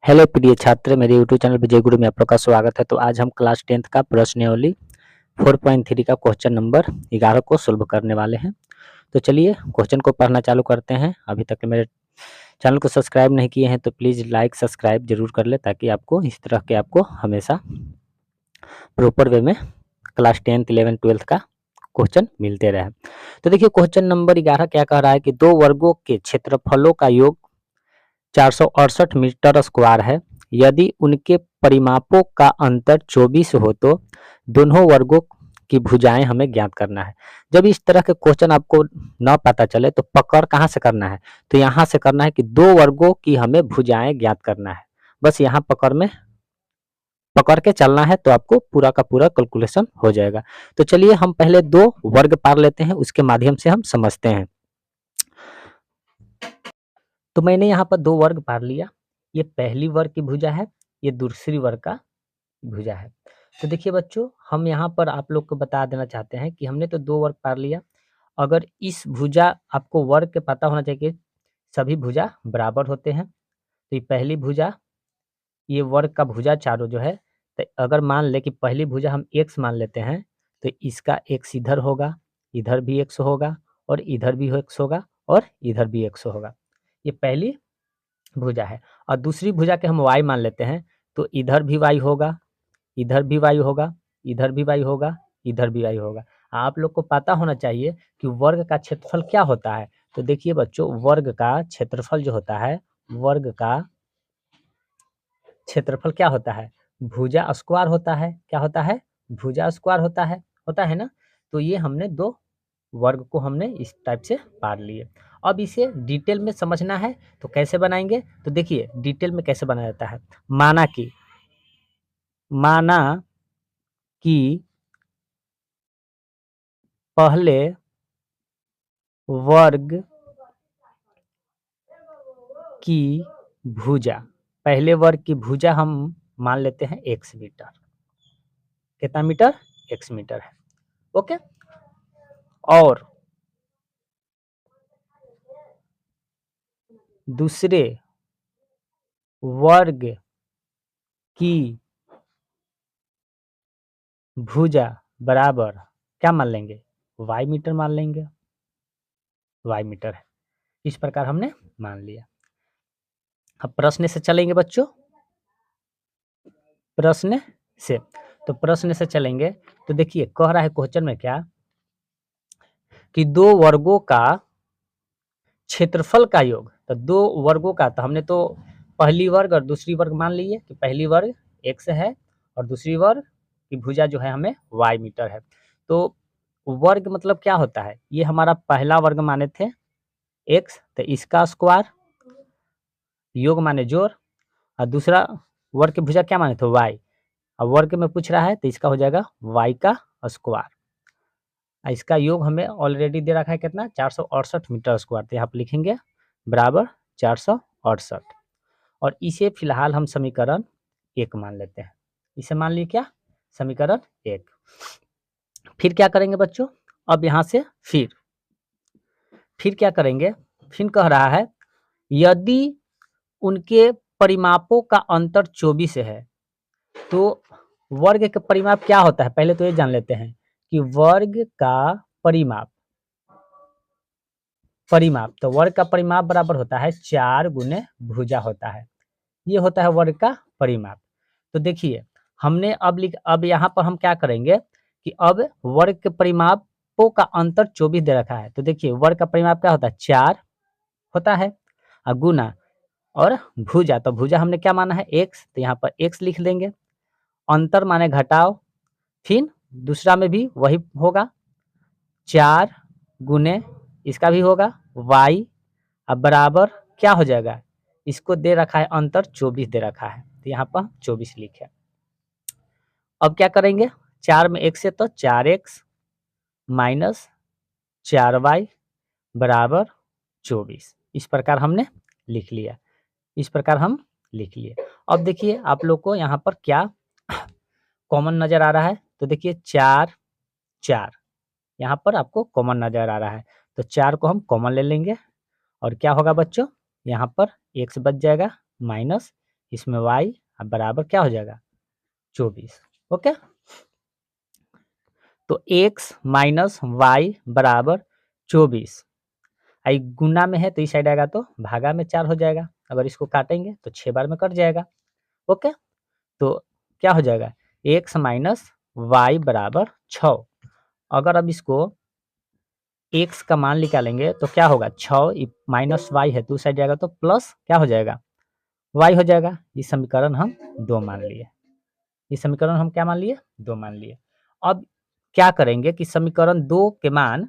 Hello प्रिय छात्र, मेरे यूट्यूब चैनल विजय गुरु में आप लोग का स्वागत है। तो आज हम क्लास 10th का प्रश्नावली 4.3 का क्वेश्चन नंबर 11 को सोल्व करने वाले हैं। तो चलिए क्वेश्चन को पढ़ना चालू करते हैं। अभी तक मेरे चैनल को सब्सक्राइब नहीं किए हैं तो प्लीज़ लाइक सब्सक्राइब जरूर कर ले, ताकि आपको इस तरह के आपको हमेशा प्रॉपर वे में क्लास 10th 11th 12th का क्वेश्चन मिलते रहे। तो देखिए क्वेश्चन नंबर 11 क्या कह रहा है कि दो वर्गों के क्षेत्रफलों का योग 468 मीटर स्क्वायर है। यदि उनके परिमापों का अंतर 24 हो तो दोनों वर्गों की भुजाएं हमें ज्ञात करना है। जब इस तरह के क्वेश्चन आपको न पता चले तो पकड़ कहाँ से करना है, तो यहाँ से करना है कि दो वर्गों की हमें भुजाएं ज्ञात करना है। बस यहाँ पकड़ के चलना है तो आपको पूरा का पूरा कैलकुलेशन हो जाएगा। तो चलिए हम पहले दो वर्ग पार लेते हैं, उसके माध्यम से हम समझते हैं। तो मैंने यहाँ पर दो वर्ग पार लिया। ये पहली वर्ग की भुजा है, ये दूसरी वर्ग का भुजा है। तो देखिए बच्चों, हम यहाँ पर आप लोग को बता देना चाहते हैं कि हमने तो दो वर्ग पार लिया। अगर इस भुजा आपको वर्ग के पता होना चाहिए कि सभी भुजा बराबर होते हैं। तो ये पहली भुजा, ये वर्ग का भुजा चारों जो है, तो अगर मान ले कि पहली भुजा हम x मान लेते हैं तो इसका x इधर होगा, इधर भी x होगा, और इधर भी x होगा, और इधर भी x होगा। ये पहली भुजा है। और दूसरी भुजा के हम y मान लेते हैं तो इधर भी y होगा, इधर भी y होगा, इधर भी y होगा, इधर भी y होगा। आप लोग को पता होना चाहिए कि वर्ग का क्षेत्रफल क्या होता है। तो देखिए बच्चों, वर्ग का क्षेत्रफल जो होता है, वर्ग का क्षेत्रफल क्या होता है, भुजा स्क्वायर होता है। क्या होता है? भुजा स्क्वायर होता है ना। तो ये हमने दो वर्ग को हमने इस टाइप से पार लिए। अब इसे डिटेल में समझना है तो कैसे बनाएंगे, तो देखिए डिटेल में कैसे बनाया जाता है। माना कि पहले वर्ग की भुजा, पहले वर्ग की भुजा हम मान लेते हैं x मीटर। कितना मीटर? x मीटर है। ओके। और दूसरे वर्ग की भुजा बराबर क्या मान लेंगे? y मीटर मान लेंगे। y मीटर है। इस प्रकार हमने मान लिया। अब प्रश्न से चलेंगे बच्चों, प्रश्न से। तो प्रश्न से चलेंगे तो देखिए कह रहा है क्वेश्चन में क्या, कि दो वर्गों का क्षेत्रफल का योग। तो दो वर्गों का, तो हमने तो पहली वर्ग और दूसरी वर्ग मान लिए कि पहली वर्ग x है और दूसरी वर्ग की भुजा जो है हमें y मीटर है। तो वर्ग मतलब क्या होता है, ये हमारा पहला वर्ग माने थे x, तो इसका स्क्वायर, योग माने जोड़, और दूसरा वर्ग की भुजा क्या माने थे? y। अब वर्ग में पूछ रहा है तो इसका हो जाएगा y का स्क्वायर। इसका योग हमें ऑलरेडी दे रखा है कितना? 468 मीटर स्क्वायर। तो यहाँ पर लिखेंगे बराबर 468, और इसे फिलहाल हम समीकरण 1 मान लेते हैं। इसे मान लिए क्या? समीकरण 1। फिर क्या करेंगे बच्चों? अब यहाँ से फिर क्या करेंगे? फिर कह रहा है यदि उनके परिमापों का अंतर 24 है तो वर्ग का परिमाप क्या होता है, पहले तो ये जान लेते हैं कि वर्ग का परिमाप, तो वर्ग का परिमाप बराबर होता है 4 गुने भुजा होता है। ये होता है वर्ग का परिमाप। तो देखिए हमने अब यहाँ पर हम क्या करेंगे कि अब वर्ग के परिमापों का अंतर 24 दे रखा है। तो देखिए वर्ग का परिमाप क्या होता है? 4 होता है, और गुना और भुजा, तो भुजा हमने क्या माना है? x, तो यहाँ पर x लिख देंगे। अंतर माने घटाओ, फिर दूसरा में भी वही होगा 4 गुने इसका भी होगा y, अब बराबर क्या हो जाएगा? इसको दे रखा है अंतर 24 दे रखा है, तो यहाँ पर 24 लिखे। अब क्या करेंगे? 4 में 1 से तो 4x माइनस 4y बराबर 24। इस प्रकार हमने लिख लिया। इस प्रकार हम लिख लिए। अब देखिए आप लोग को यहाँ पर क्या कॉमन नजर आ रहा है, तो देखिए 4 यहाँ पर आपको कॉमन नजर आ रहा है, तो 4 को हम कॉमन ले लेंगे, और क्या होगा बच्चों? यहाँ पर x बच जाएगा माइनस इसमें y बराबर क्या हो जाएगा 24। ओके, तो x माइनस वाई बराबर 24। आई गुना में है तो इस साइड आएगा तो भागा में 4 हो जाएगा। अगर इसको काटेंगे तो 6 बार में कट जाएगा। ओके, तो क्या हो जाएगा x माइनस वाई बराबर 6। अगर अब इसको x का मान निकालेंगे तो क्या होगा 6 माइनस वाई है तो उस साइड जाएगा तो प्लस क्या हो जाएगा y हो जाएगा। ये समीकरण हम 2 मान लिए। ये समीकरण हम क्या मान लिए 2 मान लिए। अब क्या करेंगे कि समीकरण 2 के मान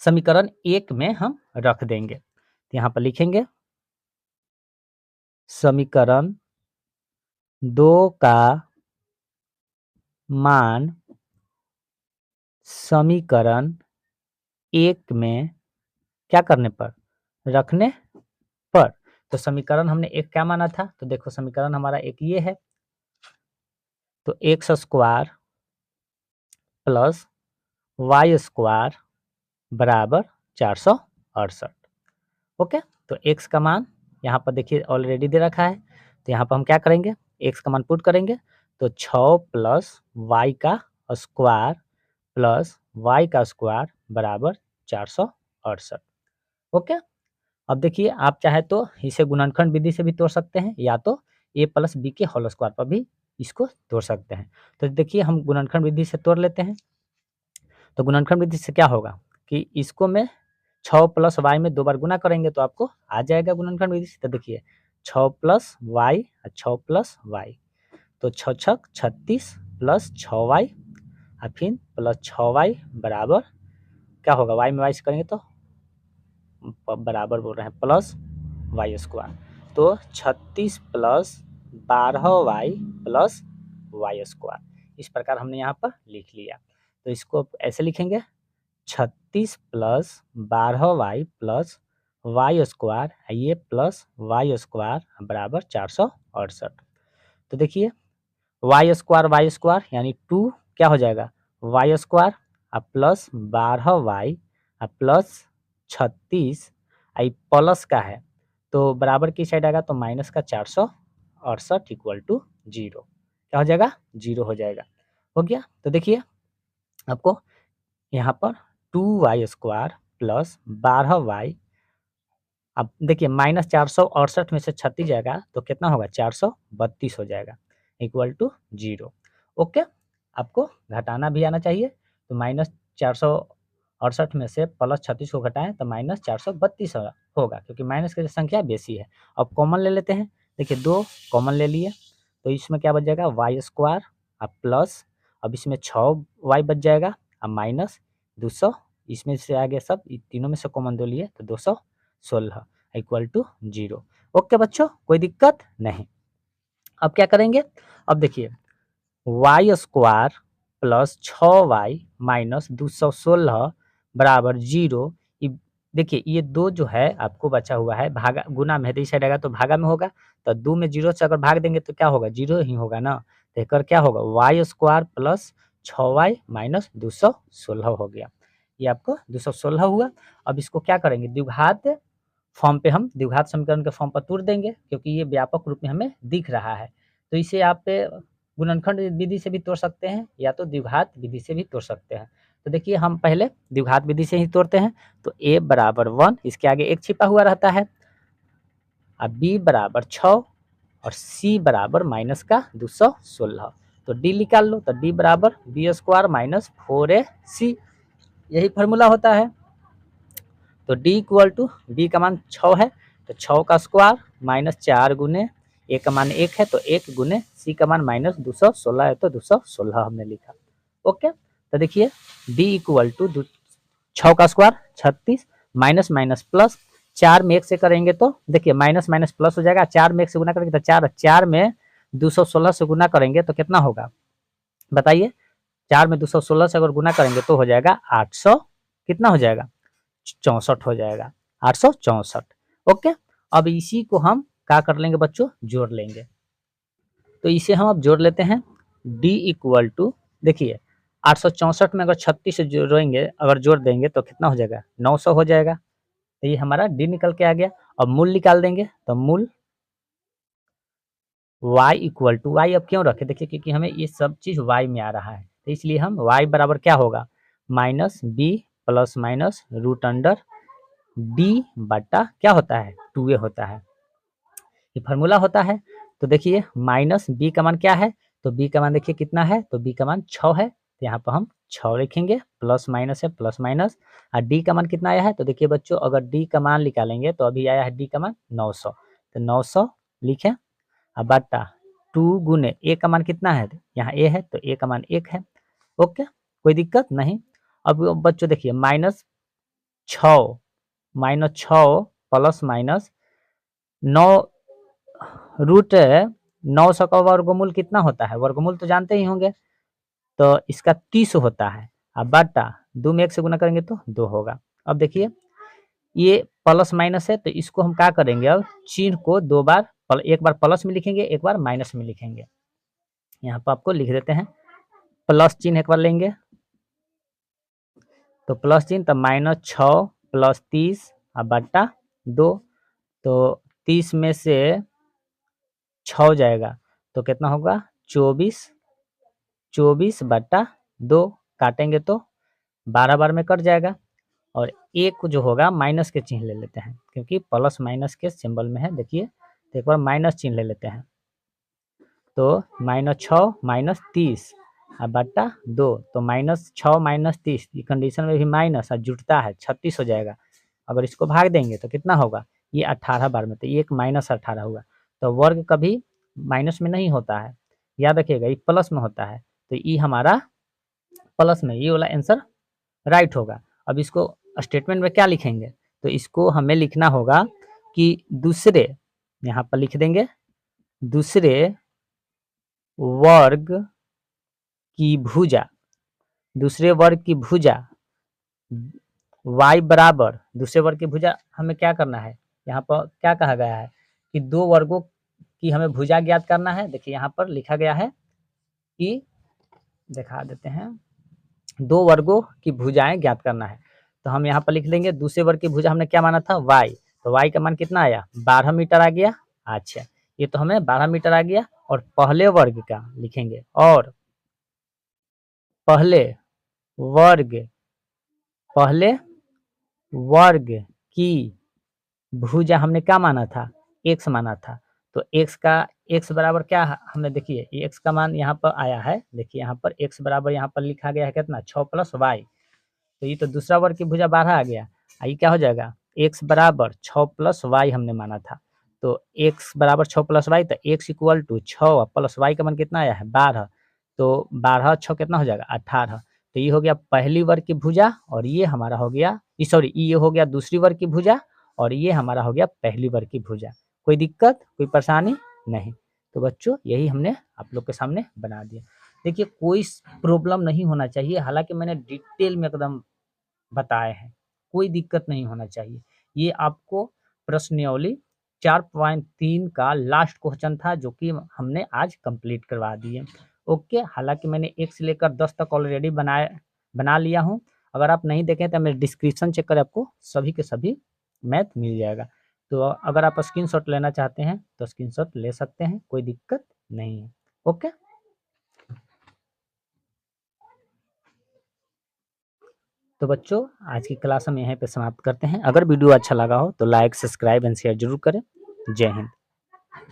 समीकरण 1 में हम रख देंगे। तो यहाँ पर लिखेंगे समीकरण 2 का मान समीकरण 1 में क्या करने पर रखने पर। तो समीकरण हमने एक क्या माना था, तो देखो समीकरण हमारा एक ये है, तो x square plus y square बराबर 468। ओके, तो x का मान यहाँ पर देखिए ऑलरेडी दे रखा है, तो यहाँ पर हम क्या करेंगे x का मान पुट करेंगे तो 6 प्लस वाई का स्क्वायर प्लस वाई का स्क्वायर बराबर 468। ओके, अब देखिए आप चाहे तो इसे गुणनखंड विधि से भी तोड़ सकते हैं या तो a प्लस बी के होल स्क्वायर पर भी इसको तोड़ सकते हैं। तो देखिए हम गुणनखंड विधि से तोड़ लेते हैं। तो गुणनखंड विधि से क्या होगा कि इसको मैं 6 प्लस वाई में 2 बार गुना करेंगे तो आपको आ जाएगा गुणनखंड विधि से। तो देखिए 6 प्लस वाई और 6 प्लस वाई, तो 6 छक 36 प्लस 6 वाई और फिर प्लस 6 वाई बराबर क्या होगा वाई में वाई से करेंगे तो बराबर बोल रहे हैं प्लस वाई स्क्वायर। तो 36 plus 12 y plus y square, इस प्रकार हमने यहाँ पर लिख लिया। तो इसको ऐसे लिखेंगे 36 plus 12 y plus y square, ये प्लस वाई स्क्वायर बराबर 468। तो देखिए वाई स्क्वायर यानी 2 क्या हो जाएगा y square plus 12 y plus 36 आई प्लस का है तो बराबर की साइड आएगा तो माइनस का 468 इक्वल टू 0। क्या हो जाएगा 0 हो जाएगा। हो गया, तो देखिए आपको यहाँ पर 2y स्क्वायर प्लस 12y, अब देखिए माइनस 468 में से 36 जाएगा तो कितना होगा 432 हो जाएगा इक्वल टू 0। ओके, आपको घटाना भी आना चाहिए, तो माइनस 468 में से प्लस 36 को घटाएं तो माइनस 432 होगा क्योंकि माइनस की संख्या बेसी है। अब कॉमन ले लेते हैं, देखिए 2 कॉमन ले लिए तो इसमें क्या बच जाएगा वाई स्क्वायर प्लस, अब इसमें 6y बच जाएगा अब माइनस 200, इसमें से आगे सब तीनों में से कॉमन 2 लिए तो 216 इक्वल टू 0। ओके बच्चों, कोई दिक्कत नहीं। अब क्या करेंगे, अब देखिए Y square plus 6y minus 216 बराबर 0। देखिए ये 2 जो है आपको बचा हुआ है भागा गुना में है तो इस साइड आएगा तो भागा में होगा, तो 2 में 0 से अगर भाग देंगे तो क्या होगा 0 ही होगा ना। तो एक क्या होगा Y square plus 6y minus 216 हो गया, ये आपको 216 हुआ। अब इसको क्या करेंगे द्विघात फॉर्म पे हम द्विघात समीकरण के फॉर्म पर तोड़ देंगे क्योंकि ये व्यापक रूप में हमें दिख रहा है। तो इसे आप गुणनखंड विधि से भी तोड़ सकते हैं या तो द्विघात विधि से भी तोड़ सकते हैं। तो देखिए हम पहले द्विघात विधि से ही तोड़ते हैं, तो a बराबर 1, इसके आगे एक छिपा हुआ रहता है, अब b बराबर 6 और c बराबर माइनस का 216, तो d निकाल लो, तो d बराबर बी स्क्वायर माइनस 4ac, यही फार्मूला होता है। तो d इक्वल टू b का मान 6 है तो 6 का स्क्वायर माइनस 4 गुने a का मान 1 है तो 1 गुने c का मान माइनस 216 है तो 216 हमने लिखा। ओके, तो देखिए d इक्वल टू 6 का स्क्वायर 36 माइनस माइनस प्लस 4 में 1 से करेंगे तो देखिए माइनस माइनस प्लस हो जाएगा, 4 में 1 से गुना करेंगे तो 4 में 216 से गुना करेंगे तो कितना होगा बताइए, 4 में 216 से अगर गुना करेंगे तो हो जाएगा 800 कितना हो जाएगा 64 हो जाएगा 864। ओके, अब इसी को हम क्या कर लेंगे बच्चों जोड़ लेंगे, तो इसे हम अब जोड़ लेते हैं d इक्वल टू देखिए 864 में अगर 36 से जोड़ेंगे अगर जोड़ देंगे तो कितना हो जाएगा 900 हो जाएगा, तो ये हमारा d निकल के आ गया। अब मूल निकाल देंगे तो मूल y इक्वल टू y अब क्यों रखे, देखिए क्योंकि हमें ये सब चीज़ y में आ रहा है, तो इसलिए हम y बराबर क्या होगा minus b plus minus root under d बटा क्या होता है 2a होता है, ये फार्मूला होता है। तो देखिए माइनस बी का मान क्या है, तो बी का मान देखिए कितना है, तो बी का मान 6 है, तो यहाँ पर हम 6 लिखेंगे, प्लस माइनस है प्लस माइनस, और डी का मान कितना आया है, तो देखिए बच्चों अगर डी का मान निकालेंगे तो अभी आया है डी का मान 900, तो 900 लिखें, अब बटा 2 गुने ए का मान कितना है, यहाँ ए है तो ए का मान 1 है। ओके, कोई दिक्कत नहीं। अब बच्चों देखिए -6 प्लस माइनस 9 रूट 900 का वर्गमूल कितना होता है, वर्गमूल तो जानते ही होंगे, तो इसका 30 होता है। अब बटा 2 में 1 से गुना करेंगे तो 2 होगा। अब देखिए ये प्लस माइनस है, तो इसको हम क्या करेंगे, अब चिन्ह को दो बार, एक बार प्लस में लिखेंगे एक बार माइनस में लिखेंगे। यहाँ पर आपको लिख देते हैं, प्लस चिन्ह एक बार लेंगे तो प्लस चिन्ह, तब -6 प्लस 30 अब बटा 2, तो 30 में से 6 जाएगा तो कितना होगा 24 बटा 2, काटेंगे तो 12 बार में कट जाएगा, और एक जो होगा माइनस के चिन्ह ले लेते हैं क्योंकि प्लस माइनस के सिंबल में है, देखिए तो एक बार माइनस चिन्ह ले लेते हैं, तो -6 -30 अब बटा 2, तो -6 -30 ये कंडीशन में भी माइनस और जुटता है 36 हो जाएगा। अगर इसको भाग देंगे तो कितना होगा, ये 18 बार में, तो ये एक -18 हुआ। तो वर्ग कभी माइनस में नहीं होता है, याद रखिएगा ये प्लस में होता है, तो ये हमारा प्लस में, ये वाला आंसर राइट होगा। अब इसको स्टेटमेंट में क्या लिखेंगे, तो इसको हमें लिखना होगा कि दूसरे, यहाँ पर लिख देंगे दूसरे वर्ग की भुजा, दूसरे वर्ग की भुजा y बराबर, दूसरे वर्ग की भुजा हमें क्या करना है, यहाँ पर क्या कहा गया है कि दो वर्गों की हमें भुजा ज्ञात करना है। देखिए यहाँ पर लिखा गया है कि, दिखा देते हैं, दो वर्गों की भुजाएं ज्ञात करना है, तो हम यहाँ पर लिख लेंगे दूसरे वर्ग की भुजा हमने क्या माना था y, तो y का मान कितना आया 12 मीटर आ गया। अच्छा, ये तो हमें 12 मीटर आ गया, और पहले वर्ग का लिखेंगे, और पहले वर्ग की भुजा हमने क्या माना था, x माना था, तो x का x बराबर क्या हमने, देखिए ये x का मान यहाँ पर आया है, देखिए यहाँ पर x बराबर यहाँ पर लिखा गया है कितना 6 प्लस y, तो ये तो दूसरा वर्ग की भुजा 12 आ गया, ये क्या हो जाएगा x बराबर 6 प्लस y हमने माना था, तो x बराबर 6 प्लस y, तो x equal to 6 plus y का मान कितना आया है 12, तो 12 6 कितना हो जाएगा 18, तो ये हो गया पहली वर्ग की भुजा, और ये हमारा हो गया, सॉरी ये हो गया दूसरी वर्ग की भुजा, और ये हमारा हो गया पहली वर्ग की भुजा। कोई दिक्कत कोई परेशानी नहीं। तो बच्चों यही हमने आप लोग के सामने बना दिया। देखिए कोई प्रॉब्लम नहीं होना चाहिए, हालांकि मैंने डिटेल में एकदम बताए हैं, कोई दिक्कत नहीं होना चाहिए। ये आपको प्रश्नावली 4.3 का लास्ट क्वेश्चन था जो कि हमने आज कंप्लीट करवा दिए। ओके, हालांकि मैंने 1 से लेकर 10 तक ऑलरेडी बना लिया हूँ। अगर आप नहीं देखें तो मेरे डिस्क्रिप्शन चेक करें, आपको सभी के सभी मैथ मिल जाएगा। तो अगर आप स्क्रीनशॉट लेना चाहते हैं तो स्क्रीनशॉट ले सकते हैं, कोई दिक्कत नहीं है। ओके, तो बच्चों आज की क्लास हम यहीं पे समाप्त करते हैं। अगर वीडियो अच्छा लगा हो तो लाइक सब्सक्राइब एंड शेयर जरूर करें। जय हिंद।